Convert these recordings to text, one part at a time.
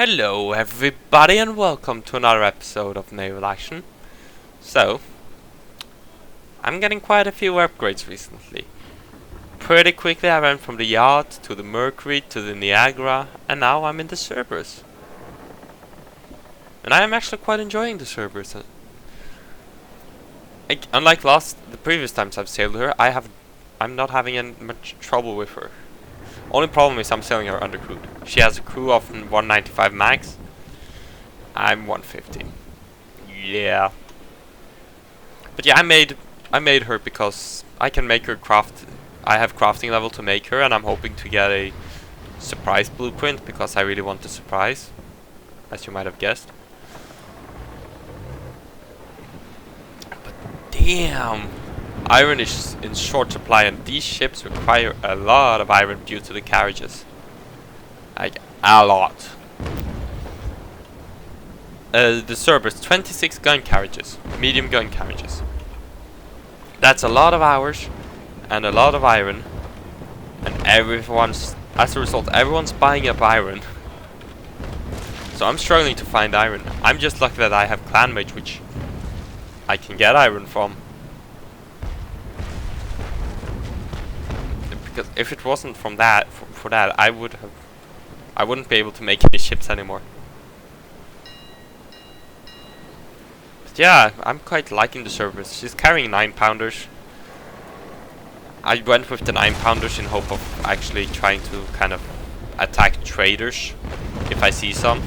Hello everybody and welcome to another episode of Naval Action. So, I'm getting quite a few upgrades recently. Pretty quickly I went from the yacht to the Mercury to the Niagara and now I'm in the Cerberus. And I am actually quite enjoying the Cerberus. Unlike the previous times I've sailed her, I'm not having much trouble with her. Only problem is I'm sailing her undercrewed. She has a crew of 195 max. I'm 150. Yeah. But yeah, I made her because I can make her craft. I have crafting level to make her, and I'm hoping to get a surprise blueprint because I really want the surprise, as you might have guessed. But damn. Iron is in short supply and these ships require a lot of iron due to the carriages. Like, a lot. The Cerberus, 26 gun carriages, medium gun carriages. That's a lot of hours and a lot of iron. And as a result, everyone's buying up iron. So I'm struggling to find iron. I'm just lucky that I have clanmates which I can get iron from. Because if it wasn't from that, for that, I wouldn't be able to make any ships anymore. But yeah, I'm quite liking the Cerberus. She's carrying 9-pounders. I went with the 9-pounders in hope of actually trying to kind of attack traders if I see some.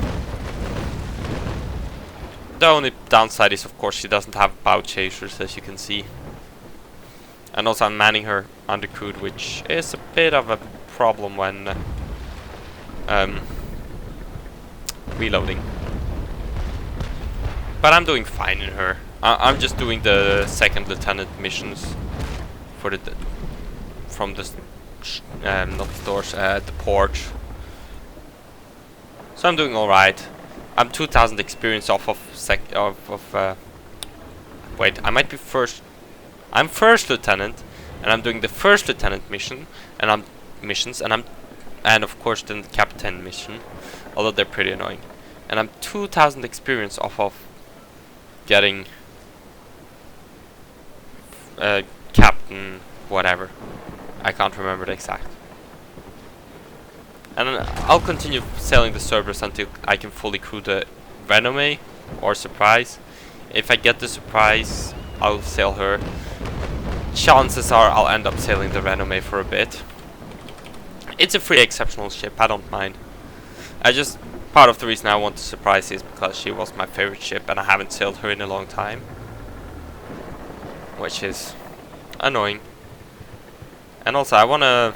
The only downside is, of course, she doesn't have bow chasers, as you can see. And also I'm manning her undercrewed, which is a bit of a problem when reloading. But I'm doing fine in her. I'm just doing the second lieutenant missions for from the not the stores, the port. So I'm doing all right. I'm 2,000 experience off of wait, I might be first. I'm first lieutenant, and I'm doing the first lieutenant mission, and and of course the captain mission, although they're pretty annoying. And I'm 2,000 experience off of getting captain whatever. I can't remember the exact. And I'll continue sailing the Cerberus until I can fully crew the Renommee or Surprise. If I get the Surprise, I'll sail her. Chances are I'll end up sailing the Renommee for a bit. It's a free exceptional ship, I don't mind. Part of the reason I want the Surprise is because she was my favorite ship and I haven't sailed her in a long time. Which is annoying. And also I wanna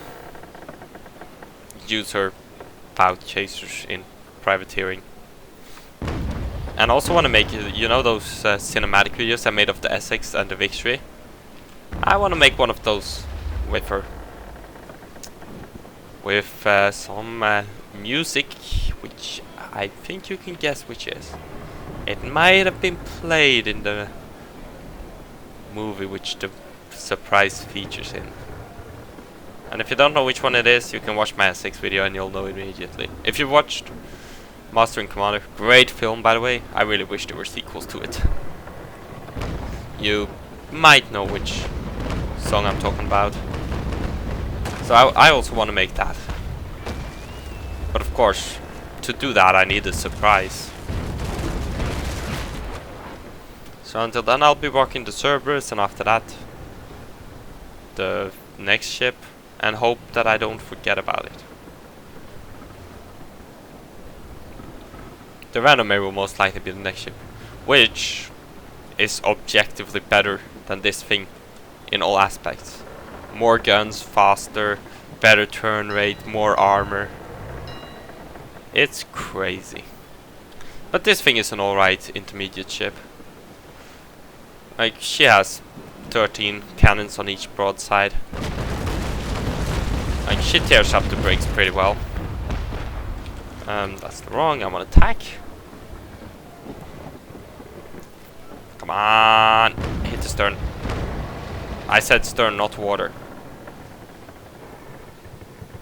use her bow chasers in privateering. And I also wanna make, you know those cinematic videos I made of the Essex and the Victory? I want to make one of those with her. With some music, which I think you can guess which is. It might have been played in the movie which the Surprise features in. And if you don't know which one it is, you can watch my Essex video and you'll know immediately. If you watched Master and Commander, great film by the way, I really wish there were sequels to it. You might know which song I'm talking about. So I also want to make that. But of course, to do that I need a Surprise. So until then I'll be working the Cerberus and after that the next ship and hope that I don't forget about it. The Renommee will most likely be the next ship, which is objectively better than this thing in all aspects. More guns, faster, better turn rate, more armor. It's crazy. But this thing is an alright intermediate ship. Like, she has 13 cannons on each broadside. Like, she tears up the brakes pretty well. That's the wrong, I'm on attack. Come on, hit the stern. I said stern, not water.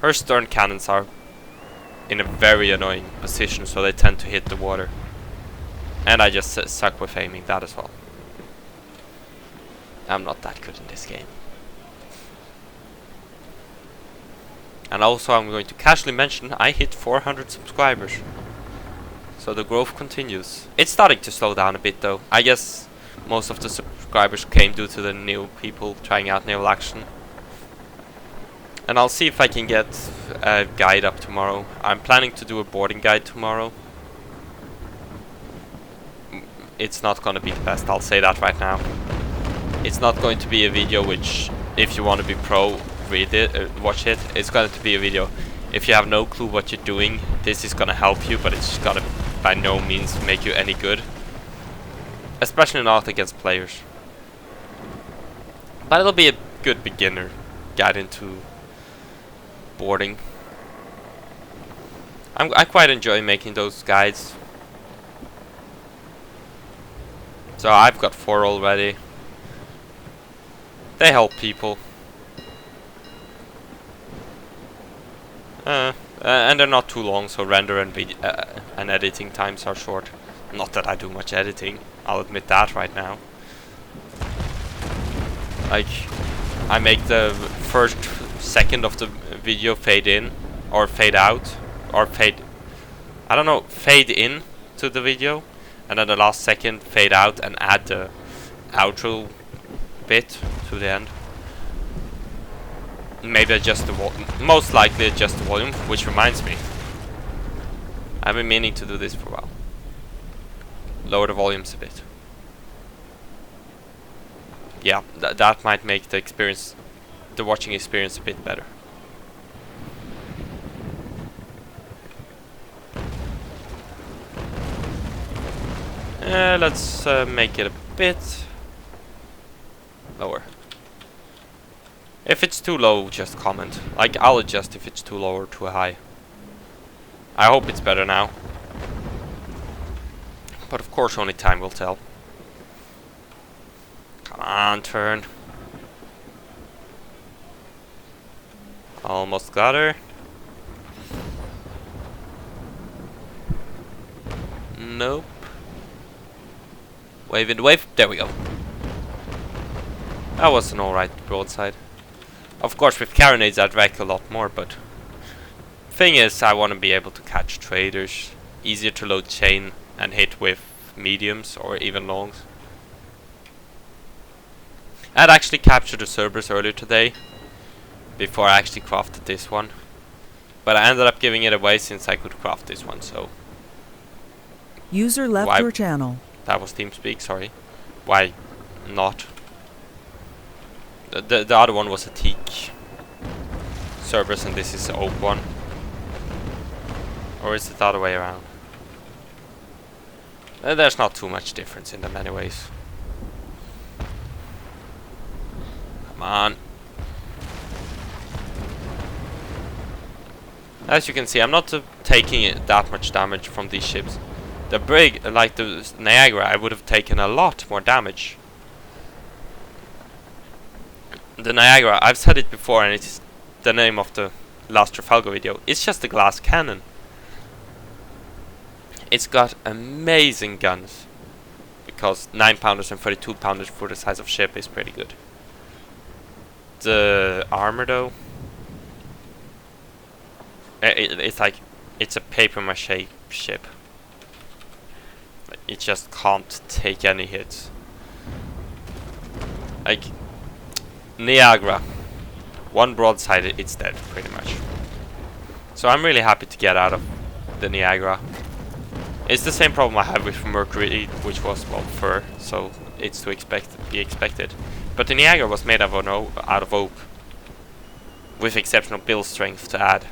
Her stern cannons are in a very annoying position, so they tend to hit the water. And I just suck with aiming that as well. I'm not that good in this game. And also I'm going to casually mention I hit 400 subscribers. So the growth continues. It's starting to slow down a bit though. I guess most of the subscribers came due to the new people trying out Naval action. And I'll see if I can get a guide up tomorrow. I'm planning to do a boarding guide tomorrow. It's not gonna be the best, I'll say that right now. It's not going to be a video which, if you want to be pro, read it, watch it. It's going to be a video. If you have no clue what you're doing, this is gonna help you, but it's gonna by no means make you any good. Especially not against players. But it'll be a good beginner guide into boarding. I quite enjoy making those guides. So I've got 4 already. They help people. And they're not too long, so render and editing times are short. Not that I do much editing, I'll admit that right now. Like, I make the first second of the video fade in, or fade out, or fade... I don't know, fade in to the video, and then the last second fade out and add the outro bit to the end. Maybe adjust the volume, most likely adjust the volume, which reminds me. I've been meaning to do this for a while. Lower the volumes a bit. Yeah, that might make the experience, the watching experience a bit better. Let's make it a bit lower. If it's too low, just comment. Like, I'll adjust if it's too low or too high. I hope it's better now. But of course only time will tell. Come on, turn. Almost got her. Nope. Wave in the wave. There we go. That was an alright broadside. Of course with carronades I'd wreck a lot more, but thing is I want to be able to catch traders. Easier to load chain and hit with mediums or even longs. I'd actually captured a Cerberus earlier today before I actually crafted this one, but I ended up giving it away since I could craft this one, so... User left your channel. That was TeamSpeak, sorry. Why not? The other one was a teak Cerberus and this is the oak one. Or is it the other way around? There's not too much difference in them anyways. Come on. As you can see, I'm not taking that much damage from these ships. The brig, like the Niagara, I would have taken a lot more damage. The Niagara, I've said it before and it's the name of the last Trafalgar video. It's just a glass cannon. It's got amazing guns. Because 9-pounders and 32-pounders for the size of ship is pretty good. The armor though, it's like, it's a paper mache ship. It just can't take any hits. Like Niagara, one broadside it's dead pretty much. So I'm really happy to get out of the Niagara. It's the same problem I have with Mercury, which was, well, fur, so it's to be expected. But the Niagara was made out of oak, with exceptional build strength to add.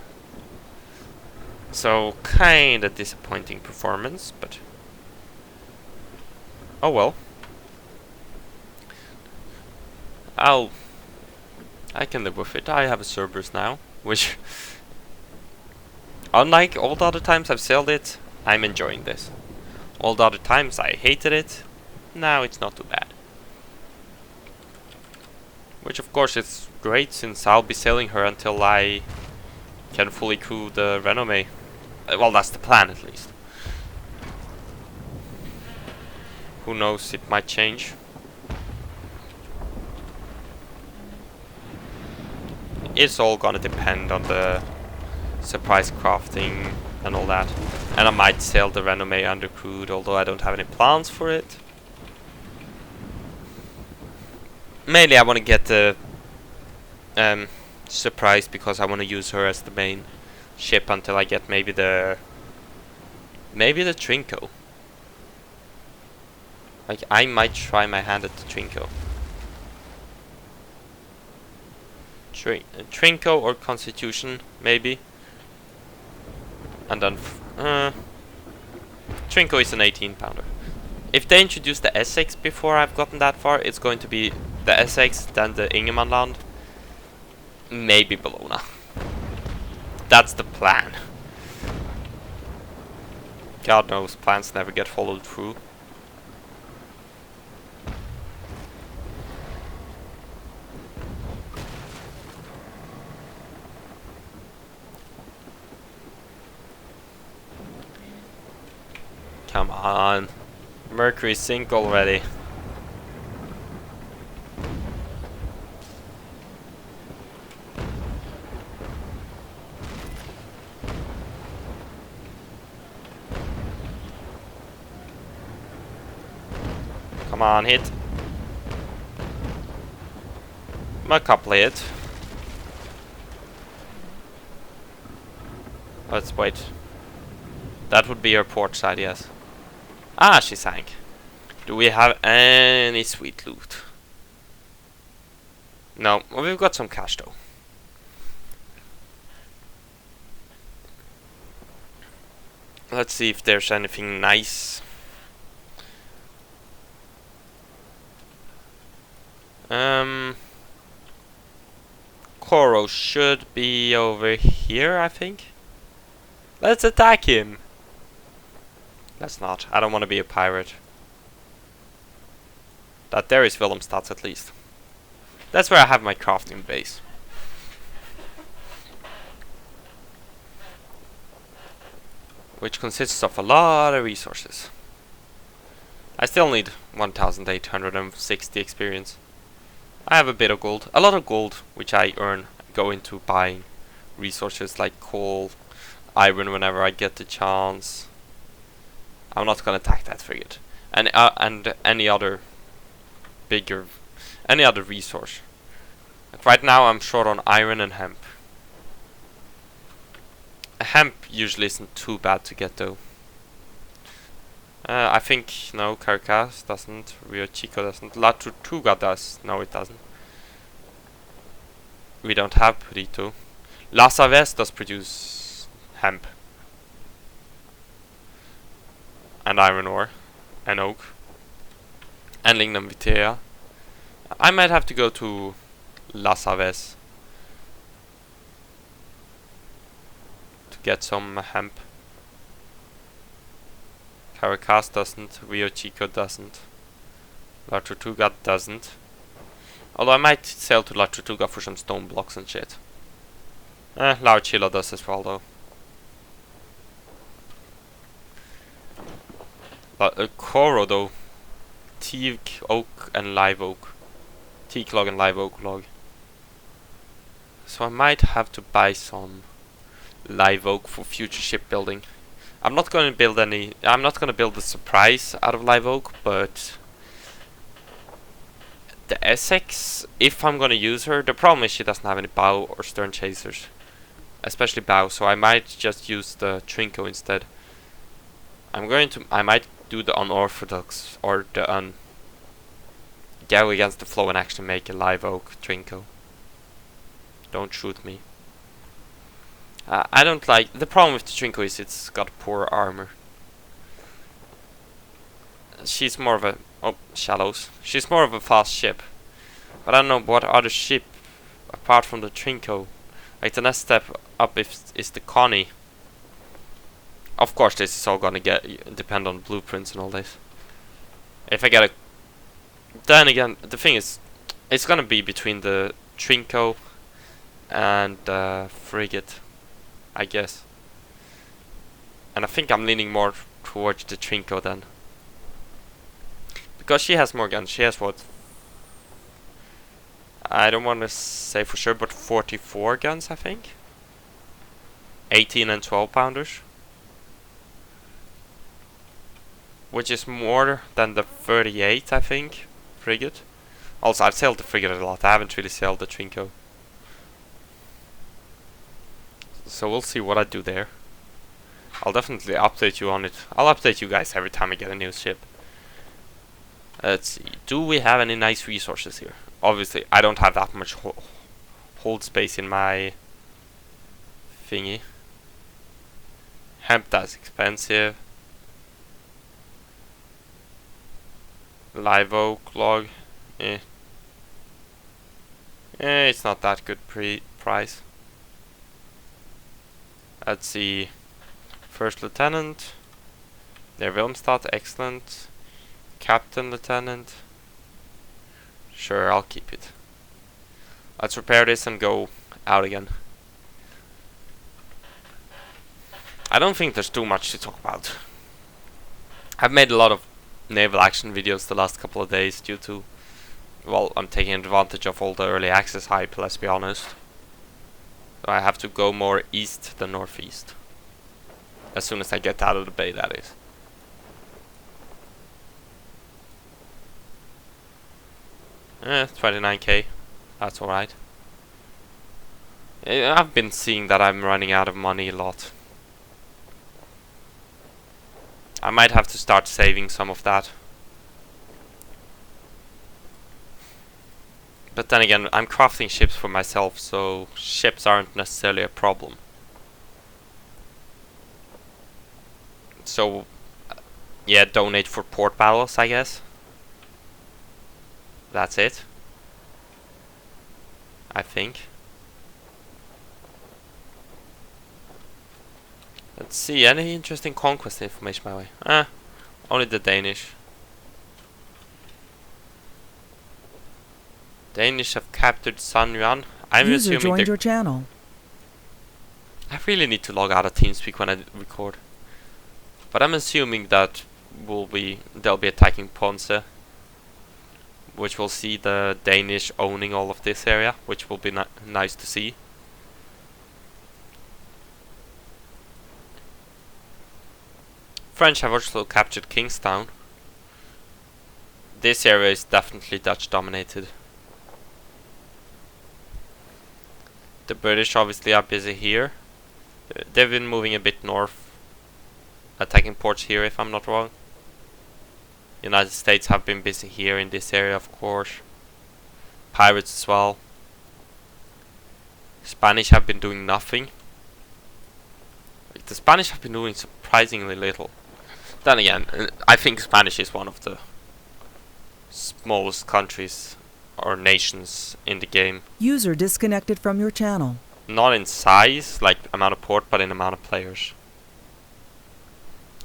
So kinda disappointing performance, but oh well. I can live with it. I have a Cerberus now, which, unlike all the other times I've sailed it, I'm enjoying this. All the other times I hated it, now it's not too bad. Which of course is great, since I'll be sailing her until I can fully crew the Renommee. Well, that's the plan at least. Who knows, it might change. It's all gonna depend on the surprise crafting and all that. And I might sell the Renome undercrewed, although I don't have any plans for it. Mainly I want to get the surprise because I want to use her as the main ship until I get maybe the Trinco. Like, I might try my hand at the Trinco. Trinco or Constitution, maybe. And then Trinco is an 18-pounder. If they introduce the SX before I've gotten that far, it's going to be the SX, then the Ingemanland, maybe Bologna. That's the plan. God knows, plans never get followed through. Come on. Mercury sink already. Come on, hit. A couple hit. Let's wait. That would be her port side, yes. Ah, she sank. Do we have any sweet loot? No, well, we've got some cash though. Let's see if there's anything nice. Koro should be over here, I think. Let's attack him. Let's not. I don't want to be a pirate. That there is Willemstad at least. That's where I have my crafting base. Which consists of a lot of resources. I still need 1860 experience. I have a bit of gold. A lot of gold, which I earn go into buying resources like coal, iron whenever I get the chance. I'm not gonna attack that frigate. And any other bigger, any other resource. Like right now I'm short on iron and hemp. Hemp usually isn't too bad to get though. I think, no, Caracas doesn't, Rio Chico doesn't, La Tortuga does, no it doesn't. We don't have Purito. Las Aves does produce hemp. And iron ore. And oak. And lignum vitae. I might have to go to Las Aves to get some hemp. Caracas doesn't, Rio Chico doesn't, La Tortuga doesn't. Although I might sell to La Tortuga for some stone blocks and shit. La Chilo does as well though. But Koro though, teak, oak and live oak. Teak log and live oak log. So I might have to buy some live oak for future shipbuilding. I'm not going to build any. I'm not going to build the surprise out of live oak, but the Essex, if I'm going to use her, the problem is she doesn't have any bow or stern chasers, especially bow. So I might just use the Trinco instead. I might do the unorthodox or the go against the flow and actually make a live oak Trinco. Don't shoot me. I don't like... The problem with the Trinco is it's got poor armor. She's more of a... Oh, shallows. She's more of a fast ship. But I don't know what other ship, apart from the Trinco. Like the next step up is the Connie. Of course this is all gonna depend on blueprints and all this. If I get a... Then again, the thing is... It's gonna be between the Trinco and the frigate, I guess. And I think I'm leaning more towards the Trinko then. Because she has more guns. She has what? I don't want to say for sure, but 44 guns, I think. 18 and 12 pounders. Which is more than the 38, I think, frigate. Also, I've sailed the frigate a lot. I haven't really sailed the Trinko. So we'll see what I do there. I'll definitely update you on it. I'll update you guys every time I get a new ship. Let's see. Do we have any nice resources here? Obviously, I don't have that much hold space in my thingy. Hemp, that's expensive. Live oak log. It's not that good price. Let's see. First lieutenant. Der Wilmstad, excellent. Captain lieutenant. Sure, I'll keep it. Let's repair this and go out again. I don't think there's too much to talk about. I've made a lot of naval action videos the last couple of days due to, well, I'm taking advantage of all the early access hype, let's be honest. So I have to go more east than northeast. As soon as I get out of the bay, that is. 29k. That's alright. I've been seeing that I'm running out of money a lot. I might have to start saving some of that. But then again, I'm crafting ships for myself, so ships aren't necessarily a problem. So, yeah, donate for port battles, I guess. That's it. I think. Let's see, any interesting conquest information my way? Only the Danish. Danish have captured San Yuan. I'm User assuming joined your channel. I really need to log out of TeamSpeak when I record. But I'm assuming that they'll be attacking Ponce, which will see the Danish owning all of this area, which will be nice to see. French have also captured Kingstown. This area is definitely Dutch dominated. The British obviously are busy here. They've been moving a bit north, attacking ports here if I'm not wrong. United States have been busy here in this area, of course. Pirates as well. Spanish have been doing nothing. The Spanish have been doing surprisingly little. Then again, I think Spanish is one of the smallest countries or nations in the game. User disconnected from your channel. Not in size, like amount of port, but in amount of players.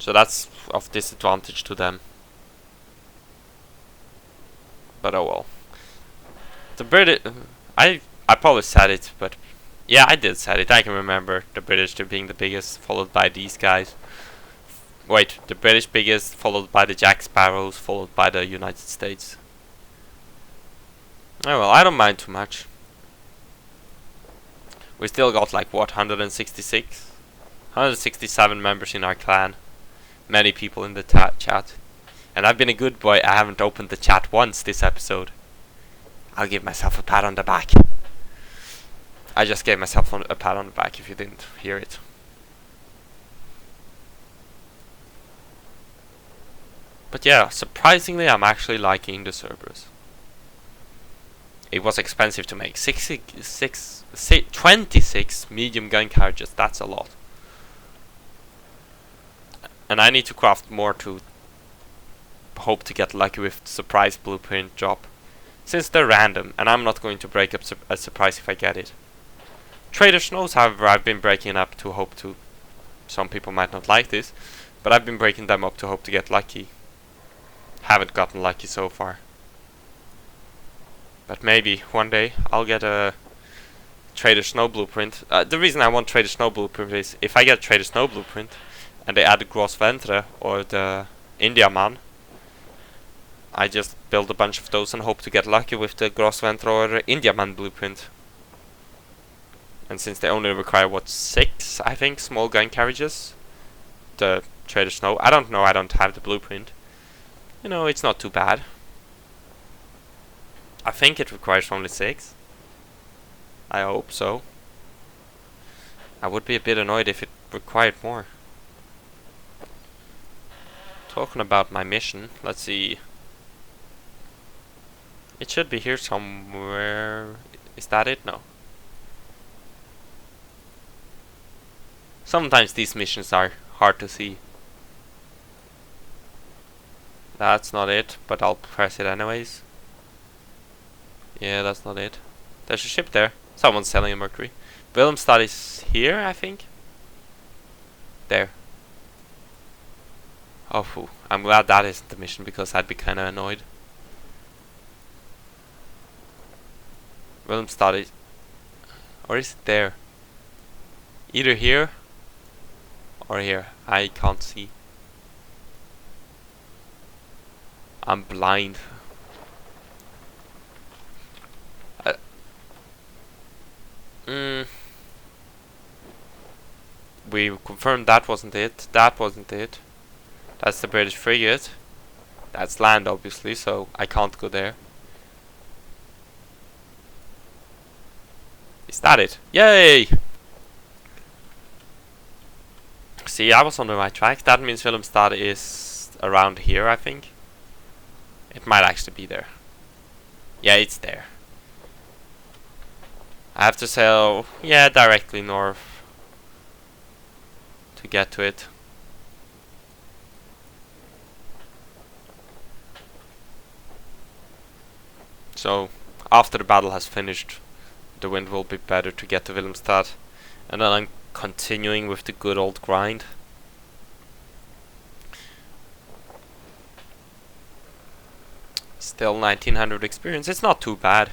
So that's of disadvantage to them. But oh well. The British, I probably said it, but yeah, I did said it. I can remember the British being the biggest, followed by these guys. Wait, the British biggest, followed by the Jack Sparrows, followed by the United States. Oh well, I don't mind too much. We still got like what, 166? 167 members in our clan. Many people in the chat. And I've been a good boy, I haven't opened the chat once this episode. I'll give myself a pat on the back. I just gave myself a pat on the back if you didn't hear it. But yeah, surprisingly I'm actually liking the Cerberus. It was expensive to make. 26 medium gun carriages, that's a lot. And I need to craft more to hope to get lucky with the surprise blueprint job. Since they're random, and I'm not going to break up a surprise if I get it. Trader Snows, however, I've been breaking up to hope to... Some people might not like this, but I've been breaking them up to hope to get lucky. Haven't gotten lucky so far. But maybe one day I'll get a Trader Snow blueprint. The reason I want Trader Snow blueprint is if I get Trader Snow blueprint, and they added westenr or the India man, I just build a bunch of those and hope to get lucky with the westenr or India man blueprint. And since they only require what, 6 I think small gun carriages, the Trader Snow, I don't know, I don't have the blueprint. You know, it's not too bad. I think it requires only 6. I hope so. I would be a bit annoyed if it required more. Talking about my mission, let's see. It should be here somewhere. Is that it? No. Sometimes these missions are hard to see. That's not it, but I'll press it anyways. Yeah, that's not it. There's a ship there. Someone's selling a Mercury. Wilhelmstad is here, I think. There. Oh, phew. I'm glad that isn't the mission, because I'd be kinda annoyed. Wilhelmstad is... or is it there? Either here or here. I can't see. I'm blind. We confirmed that wasn't it. That wasn't it. That's the British frigate. That's land, obviously, so I can't go there. Is that it? Yay! See, I was on the right track. That means Wilhelmstad is around here, I think. It might actually be there. Yeah, it's there. I have to sail, yeah, directly north to get to it. So, after the battle has finished, the wind will be better to get to Wilhelmstad. And then I'm continuing with the good old grind. Still 1900 experience, it's not too bad.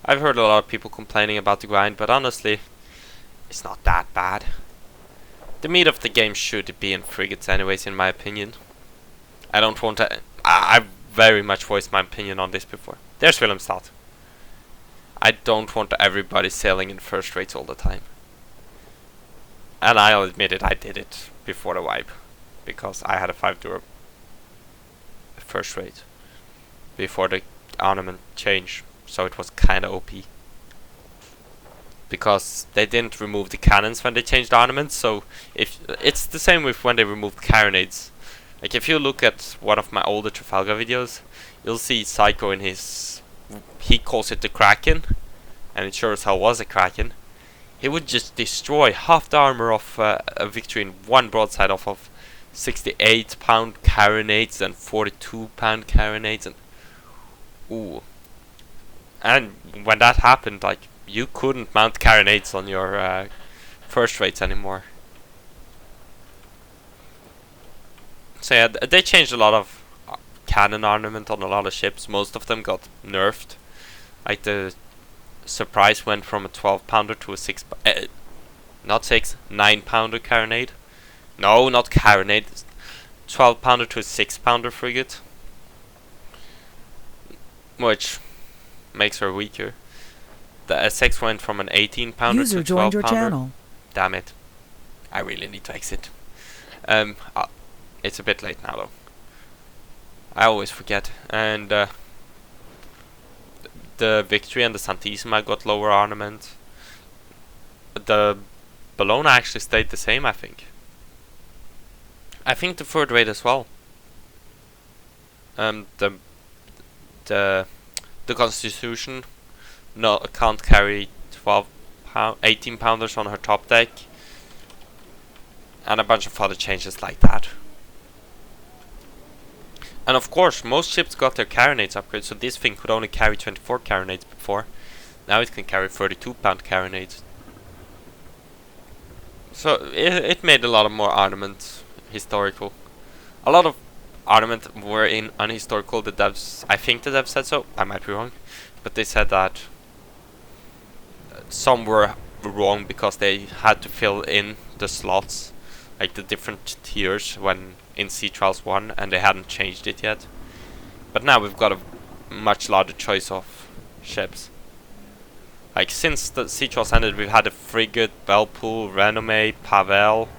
I've heard a lot of people complaining about the grind, but honestly, it's not that bad. The meat of the game should be in frigates anyways, in my opinion. I don't want to... I've very much voiced my opinion on this before. There's Wilhelmstad. I don't want everybody sailing in first rates all the time. And I'll admit it, I did it before the wipe. Because I had a 5 dura first rate before the armament change. So it was kinda OP. Because they didn't remove the cannons when they changed armaments, so if it's the same with when they removed carronades. Like if you look at one of my older Trafalgar videos, you'll see Psycho in his... he calls it the Kraken, and it sure as hell was a Kraken. He would just destroy half the armor of a Victory in one broadside off of 68-pound carronades and 42-pound carronades, and... ooh. And when that happened, like, you couldn't mount carronades on your first rates anymore. So yeah, they changed a lot of cannon armament on a lot of ships. Most of them got nerfed. Like the Surprise went from a 12-pounder to a 9-pounder carronade. No, not carronade. 12-pounder to a 6-pounder frigate. Which makes her weaker. The SX went from an 18-pounder to a 12-pounder. Your channel. Damn it. I really need to exit. It's a bit late now though. I always forget. And the Victory and the Santissima got lower armament. The Bellona actually stayed the same, I think. I think the third rate as well. The Constitution can't carry 18-pounders on her top deck, and a bunch of other changes like that. And of course, most ships got their carronades upgraded, so this thing could only carry 24 carronades before. Now it can carry 32-pound carronades. So it made a lot of more armament historical. A lot of armament were in unhistorical. The devs, I think the devs said so, I might be wrong, but they said that some were wrong because they had to fill in the slots. like the different tiers when in Sea Trials 1, and they hadn't changed it yet. But now we've got a much larger choice of ships. Like since the Sea Trials ended, we've had a Frigate, Belpool, Renommee, Pavel,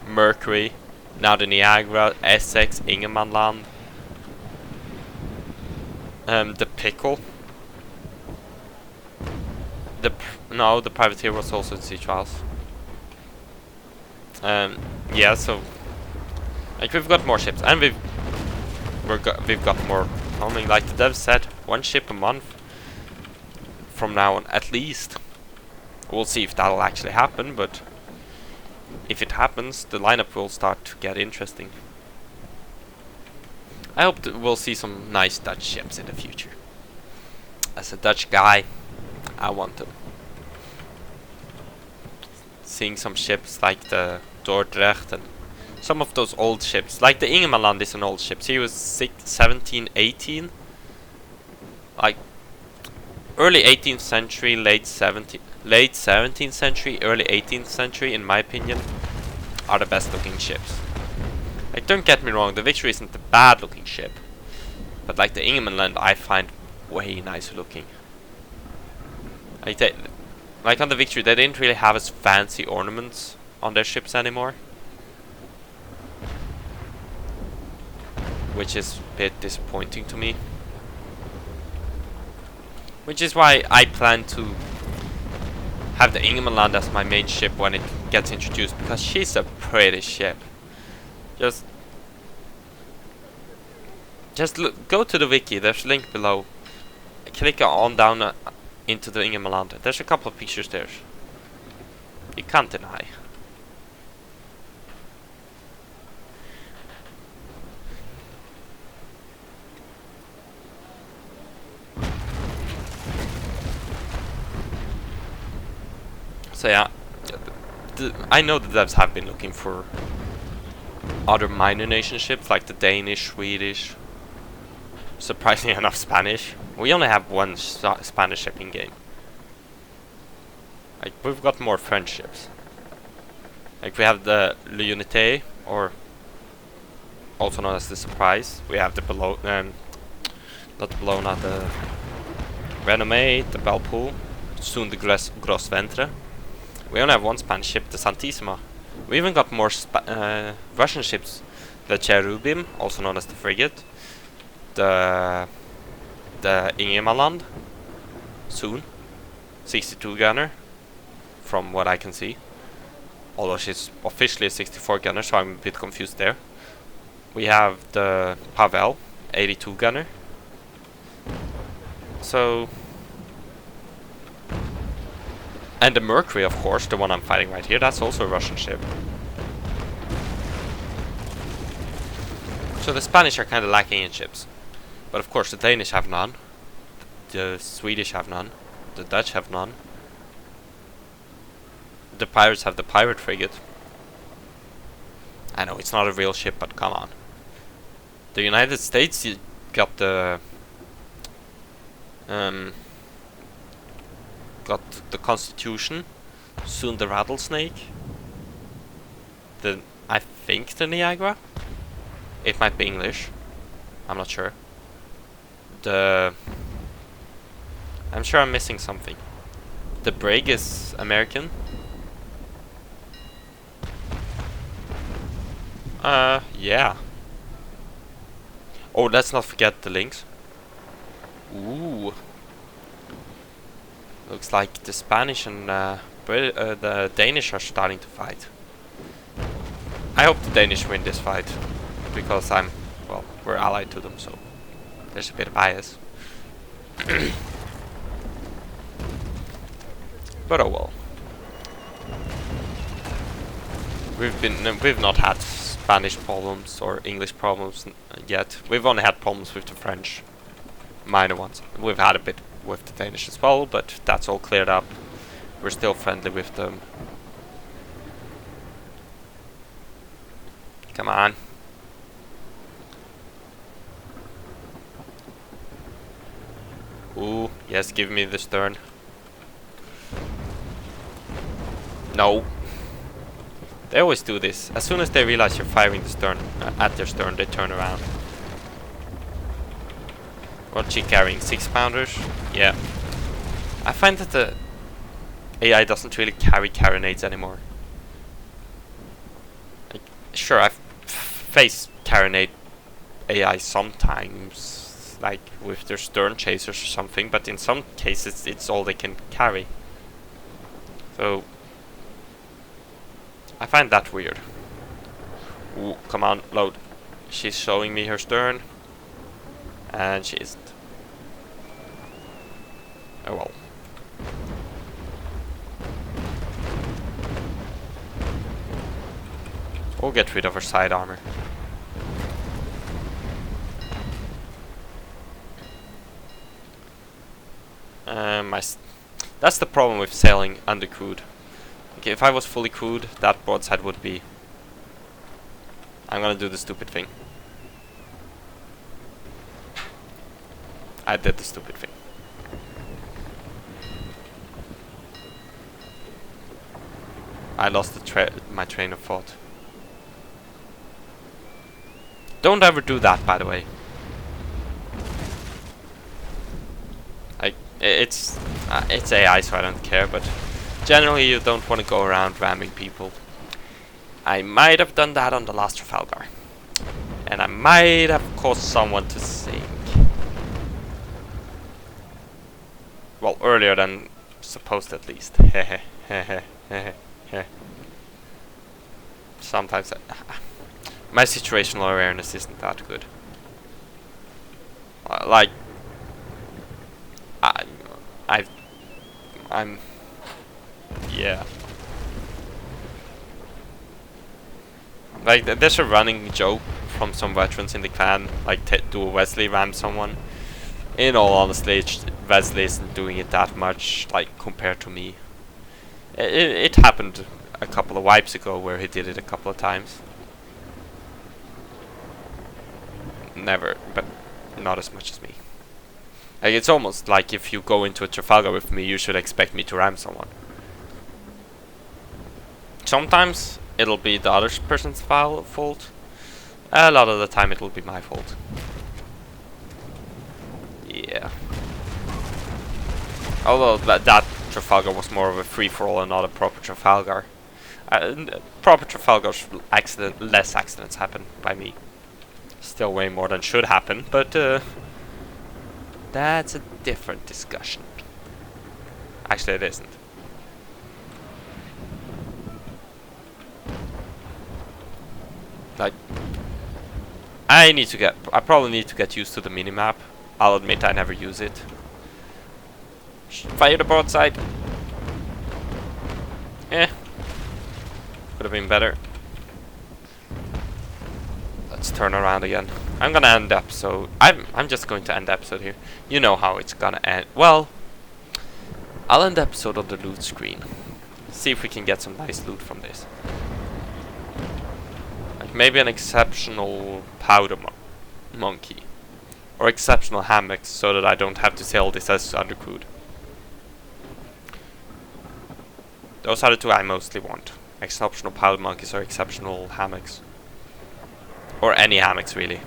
Mercury, now the Niagara, Essex, Ingermanland, the Pickle. The Privateer was also in Sea Trials. Yeah, so like we've got more ships, and we've got more coming. Like the devs said, 1 ship a month from now on at least. We'll see if that'll actually happen, but if it happens, the lineup will start to get interesting. I hope that we'll see some nice Dutch ships in the future. As a Dutch guy, I want them. Seeing some ships like the Dordrecht and some of those old ships, like the Ingermanland is an old ship. He was 17, 18, like early 18th century, late 17th century, early 18th century, in my opinion, are the best looking ships. Like, don't get me wrong, the Victory isn't a bad looking ship, but like the Ingermanland I find way nicer looking. Like on the Victory, they didn't really have as fancy ornaments on their ships anymore, which is a bit disappointing to me. Which is why I plan to have the Ingermanland as my main ship when it gets introduced, because she's a pretty ship. Just look, go to the wiki, there's a link below. Click on down into the Ingermanland. There's a couple of pictures there. You can't deny. So yeah, I know the devs have been looking for other minor nation ships like the Danish, Swedish, surprisingly enough Spanish. We only have 1 Spanish ship in game. Like, we've got more French ships. Like we have the L'Unité, or also known as the Surprise. We have the the Renommee, the Belpool, soon the Gros Ventre. We only have 1 Spanish ship, the Santissima. We even got more Russian ships. The Cherubim, also known as the Frigate. The Ingermanland, soon. 62 gunner, from what I can see. Although she's officially a 64 gunner, so I'm a bit confused there. We have the Pavel, 82 gunner. So... and the Mercury, of course, the one I'm fighting right here, that's also a Russian ship. So the Spanish are kind of lacking in ships. But of course the Danish have none. The Swedish have none. The Dutch have none. The pirates have the pirate frigate. I know it's not a real ship, but come on. The United States, you got the... got the Constitution, soon the Rattlesnake, I think the Niagara, it might be English, I'm not sure. I'm sure I'm missing something. The Brig is American. Yeah. Oh, let's not forget the Lynx. Ooh. Looks like the Spanish and the Danish are starting to fight. I hope the Danish win this fight, because we're allied to them, so there's a bit of bias. But oh well. We've not had Spanish problems or English problems yet. We've only had problems with the French, minor ones. We've had a bit with the Danish as well, but that's all cleared up. We're still friendly with them. Come on. Ooh, yes, give me the stern. No. They always do this. As soon as they realize you're firing the stern at their stern, they turn around. What's she carrying? 6-pounders? Yeah. I find that the AI doesn't really carry carronades anymore. Like, sure, I've faced carronade AI sometimes, like with their stern chasers or something, but in some cases it's all they can carry. So I find that weird. Ooh, come on, load. She's showing me her stern, and she isn't. Oh well. We'll get rid of her side armor. That's the problem with sailing undercrewed. Okay, if I was fully crewed, that broadside would be... I'm gonna do the stupid thing. I did the stupid thing. I lost my train of thought. Don't ever do that, by the way. Like, it's AI, so I don't care, but generally you don't want to go around ramming people. I might have done that on the last Trafalgar, and I might have caused someone to sink. Well, earlier than supposed, at least. Sometimes my situational awareness isn't that good. Like, I'm yeah. Like, there's a running joke from some veterans in the clan, like, do a Wesley ram someone. In all honesty, Wesley isn't doing it that much, like, compared to me. It happened a couple of wipes ago where he did it a couple of times. Never, but not as much as me. Like, it's almost like if you go into a Trafalgar with me, you should expect me to ram someone. Sometimes it'll be the other person's fault. A lot of the time it'll be my fault. Yeah. Although that Trafalgar was more of a free-for-all and not a proper Trafalgar. Proper Trafalgars, less accidents happen by me. Still way more than should happen, but that's a different discussion. Actually, it isn't. Like, I probably need to get used to the minimap. I'll admit I never use it. Fire the broadside. Eh. Could have been better. Let's turn around again. I'm gonna end the episode. I'm just going to end the episode here. You know how it's gonna end. Well, I'll end the episode on the loot screen. See if we can get some nice loot from this. Like maybe an exceptional powder monkey. Or exceptional hammocks, so that I don't have to sail this as undercrewed. Those are the two I mostly want. Exceptional powder monkeys or exceptional hammocks. Or any hammocks, really.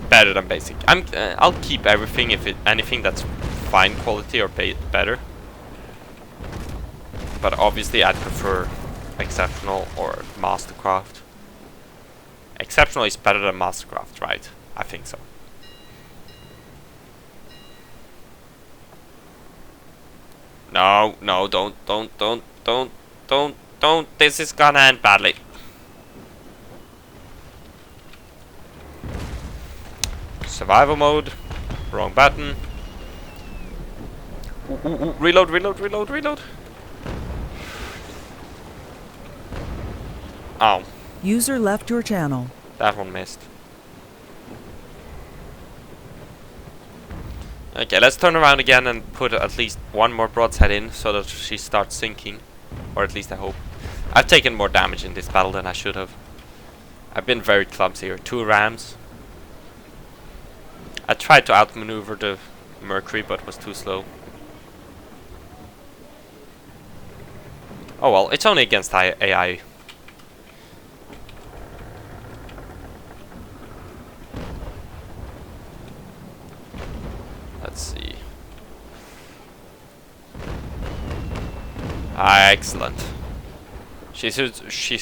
Better than basic. I'll keep everything if anything that's fine quality or better. But obviously I'd prefer exceptional or mastercraft. Exceptional is better than mastercraft, right? I think so. No, don't. This is gonna end badly. Survival mode. Wrong button. Ooh, reload. Oh. User left your channel. That one missed. Okay, let's turn around again and put at least one more broadside in so that she starts sinking. Or at least I hope. I've taken more damage in this battle than I should have. I've been very clumsy here. 2 rams. I tried to outmaneuver the Mercury but was too slow. Oh well, it's only against AI. Let's see. Excellent. She should. She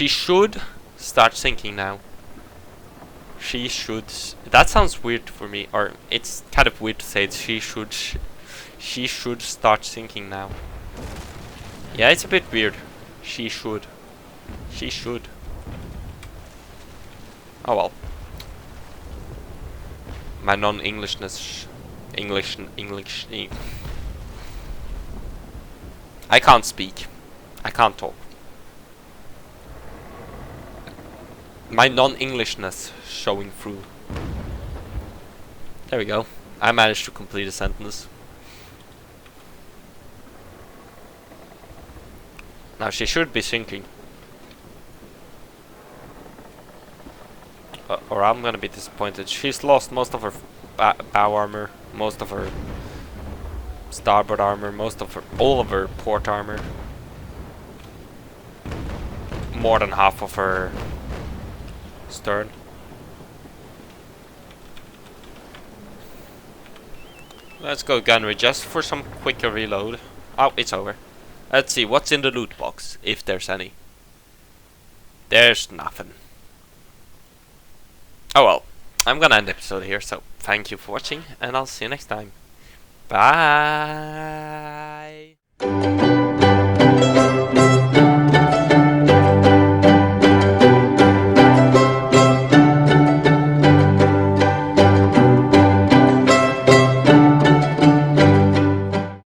should start sinking now. She should. That sounds weird for me, or it's kind of weird to say it. She should start sinking now. Yeah, it's a bit weird. She should. She should. Oh well. My non-Englishness. English. I can't speak. I can't talk. My non-Englishness showing through. There we go. I managed to complete a sentence. Now she should be sinking. Or I'm gonna be disappointed. She's lost most of her bow armor, most of her starboard armor, all of her port armor. More than half of her stern. Let's go gunnery just for some quicker reload. Oh, it's over. Let's see what's in the loot box, if there's any. There's nothing. Oh well, I'm gonna end the episode here, so thank you for watching, and I'll see you next time. Bye!